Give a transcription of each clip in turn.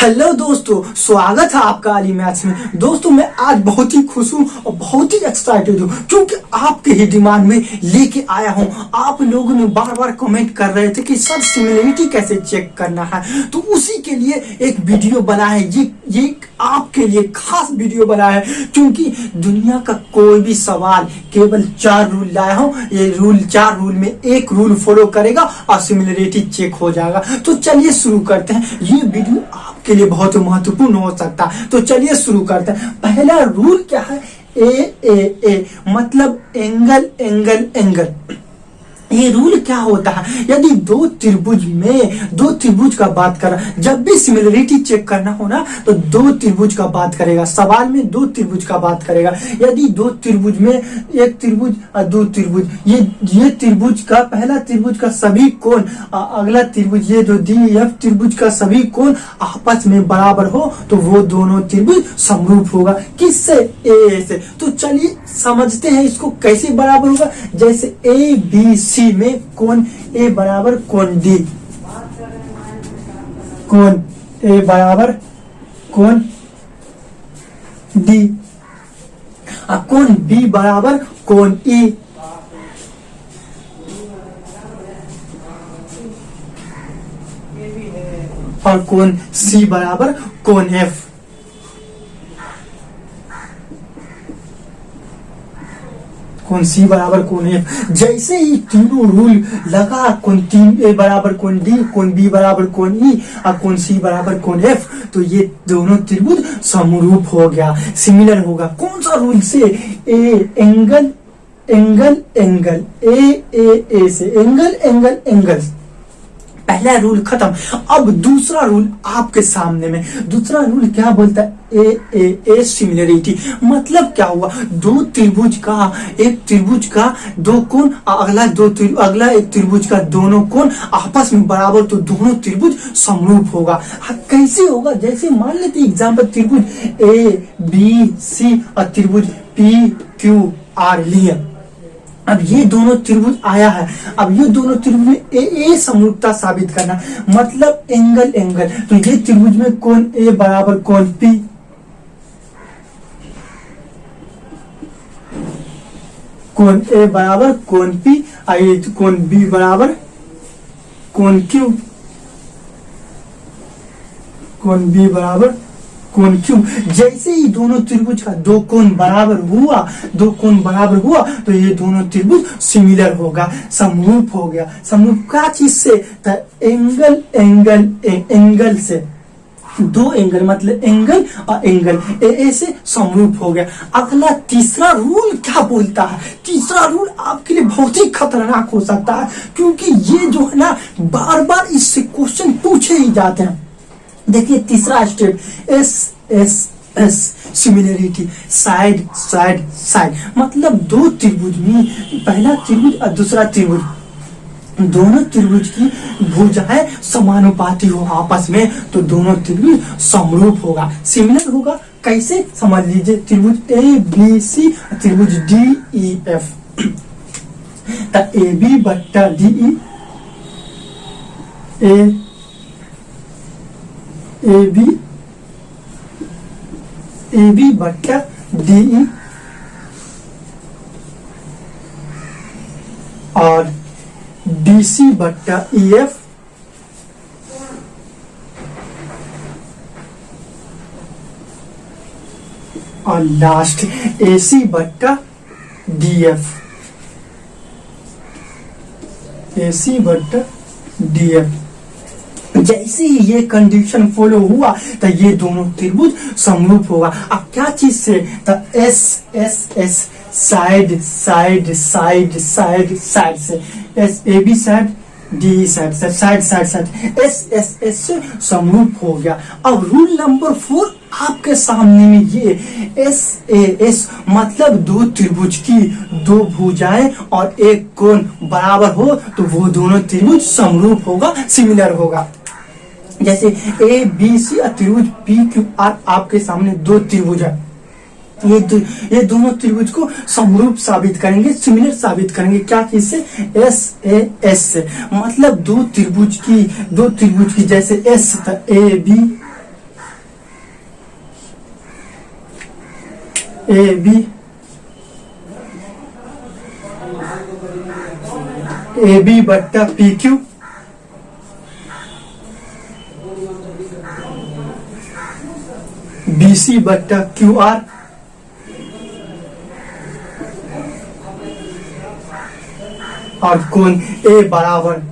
Hello दोस्तों, स्वागत है आपका अली मैथ्स में। दोस्तों मैं आज बहुत ही खुश हूँ और बहुत ही एक्साइटेड हूँ क्योंकि आपके ही डिमांड में लेके आया हूँ। आप लोगों ने बार बार कमेंट कर रहे थे कि सर सिमिलरिटी कैसे चेक करना है, तो उसी के लिए एक वीडियो बना है। ये आपके लिए खास वीडियो बना है क्योंकि दुनिया का कोई भी सवाल केवल 4 रूल लाया हूँ। ये 4 रूल में एक रूल फॉलो करेगा और सिमिलरिटी चेक हो जाएगा। तो चलिए शुरू करते हैं। ये वीडियो आपके लिए बहुत महत्वपूर्ण हो सकता है, तो चलिए शुरू करते हैं। पहला रूल क्या है? ए मतलब एंगल एंगल एंगल। ये रूल क्या होता है? यदि दो त्रिभुज का बात कर, जब भी सिमिलरिटी चेक करना हो ना तो दो त्रिभुज का बात करेगा। सवाल में दो त्रिभुज का बात करेगा। यदि दो त्रिभुज में एक त्रिभुज और दो त्रिभुज, ये त्रिभुज का पहला त्रिभुज का सभी कोण, अगला त्रिभुज ये जो DEF त्रिभुज का सभी कोण आपस में बराबर हो तो वो दोनों त्रिभुज समरूप होगा। किससे? ए से। तो चलिए समझते हैं इसको कैसे बराबर होगा। जैसे ABC में कोण A बराबर कोण D, कोण A बराबर कोण D, और कोण B बराबर कोण E, और कोण C बराबर कोण F। कोण C बराबर कोण F। जैसे ही तीनों रूल लगा, कोण A बराबर कोण D, कोण B बराबर कोण E और कोण C बराबर कोण F, तो ये दोनों त्रिभुज समरूप हो गया, सिमिलर होगा। कौन सा रूल से? एंगल एंगल एंगल, ए से एंगल एंगल एंगल। पहला रूल खत्म। अब दूसरा रूल आपके सामने में। दूसरा रूल क्या बोलता है? ए सिमिलरिटी। मतलब क्या हुआ? दो त्रिभुज का, एक त्रिभुज का दो कोण, अगला एक त्रिभुज का दोनों कोण आपस में बराबर, तो दोनों त्रिभुज समरूप होगा। कैसे होगा? जैसे मान लेते एग्जाम्पल त्रिभुज ABC और त्रिभुज PQR लिया। अब ये दोनों त्रिभुज आया है। अब ये दोनों त्रिभुज में ए समरूपता साबित करना, मतलब एंगल एंगल। तो ये त्रिभुज में कोण A बराबर कोण P, कोण A बराबर कोण P, और ये कोण B बराबर कोण Q, कोण B बराबर कोण Q। जैसे ही दोनों त्रिभुज का दो कोण बराबर हुआ तो ये दोनों त्रिभुज सिमिलर होगा, समरूप हो गया। समरूप का चीज से? एंगल एंगल एंगल से। दो एंगल मतलब एंगल और एंगल ए से समरूप हो गया। अगला तीसरा रूल क्या बोलता है? तीसरा रूल आपके लिए बहुत ही खतरनाक हो सकता है क्योंकि ये जो है ना बार बार इससे क्वेश्चन पूछे ही जाते हैं। देखिए तीसरा step, S similarity, side side side. मतलब दो त्रिभुज में पहला त्रिभुज और दूसरा त्रिभुज, दोनों त्रिभुज की भुजाएं समानुपाती हो आपस में, तो दोनों त्रिभुज समरूप होगा, सिमिलर होगा। कैसे? समझ लीजिए त्रिभुज ABC त्रिभुज DEF, तो AB बट्टा DE, AB बट्टा DE और DC बट्टा EF और लास्ट AC बट्टा DF, AC बट्टा DF। जैसे ही ये कंडीशन फॉलो हुआ तो ये दोनों त्रिभुज समरूप होगा। अब क्या चीज से? तो S side side side side side से, AB side DE side side side side, S से समरूप हो गया। अब रूल नंबर 4 आपके सामने में, ये एस मतलब दो त्रिभुज की दो भुजाएं और एक कोण बराबर हो तो वो दोनों त्रिभुज समरूप होगा, सिमिलर होगा। जैसे ABC और त्रिभुज PQR आपके सामने दो त्रिभुज है। ये दोनों त्रिभुज को समरूप साबित करेंगे, सिमिलर साबित करेंगे। क्या चीज से? एस से। मतलब दो त्रिभुज की जैसे एस AB ए बी बट्टा पी क्यू बी सी बट्टा क्यू आर और कोण ए बराबर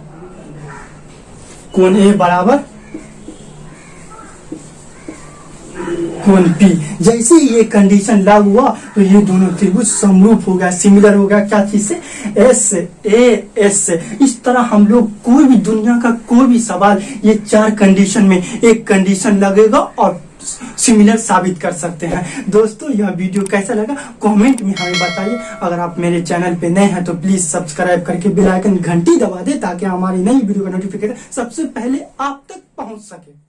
कोण पी। जैसे ये कंडीशन लागू हुआ तो ये दोनों त्रिभुज समरूप हो गया, सिमिलर हो गया। क्या चीज से? S A S. इस तरह हम लोग कोई भी दुनिया का कोई भी सवाल ये 4 कंडीशन में एक कंडीशन लगेगा और सिमिलर साबित कर सकते हैं। दोस्तों यह वीडियो कैसा लगा कमेंट में हमें बताइए। अगर आप मेरे चैनल पे नए हैं तो प्लीज सब्सक्राइब करके बेल आइकन घंटी दबा दे ताकि हमारी नई वीडियो का नोटिफिकेशन सबसे पहले आप तक पहुंच सके।